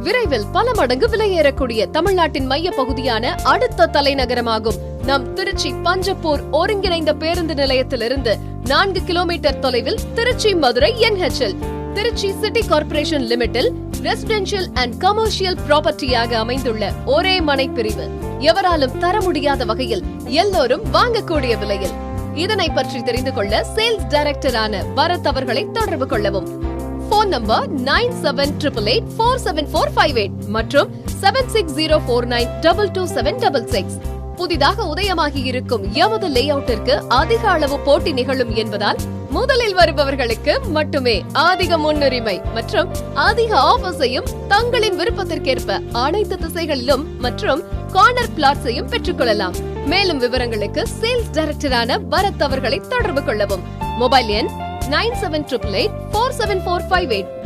விரைவில் பல மடங்கு விலையேறக்கூடிய தமிழ்நாட்டின் மைய பகுதியான அடுத்த தலைநகரமாகும் நம் திருச்சி பஞ்சப்பூர் ஒருங்கிணைந்த பேருந்து நிலையத்திலிருந்து 4 கிலோமீட்டர் தொலைவில் Tiruchi Madurai NHL Tiruchi city corporation லிமிட்டில் ரெசிடென்ஷியல் அண்ட் கமர்ஷியல் ப்ராப்பர்ட்டியாக அமைந்துள்ள ஒரே மனை பிரிவு. எவராலும் தர முடியாத வகையில் எல்லோரும் வாங்கக்கூடிய விலையில். இதனை பற்றி தெரிந்து கொள்ள சேல்ஸ் டைரக்டரான பரத் அவர்களை தொடர்பு கொள்ளவும். போன் நம்பர் 9788847458 மற்றும் 7604922766. புதிதாக உதயமாகி இருக்கும் எமது லேஅவுட்டிற்கு அதிக அளவு போட்டி நிகழும் என்பதால் முதலில் வருபவர்களுக்கு மட்டுமே அதிக முன்னுரிமை மற்றும் அதிக ஆஃபர்ஸையும் தங்களின் விருப்பத்திற்கேற்ப அனைத்து திசைகளிலும் மற்றும் கார்னர் பிளாட்ஸையும் பெற்றுக்கொள்ளலாம். மேலும் விவரங்களுக்கு சேல்ஸ் டைரக்டரான பரத் அவர்களை தொடர்பு கொள்ளவும். மொபைல் எண் 9788847458.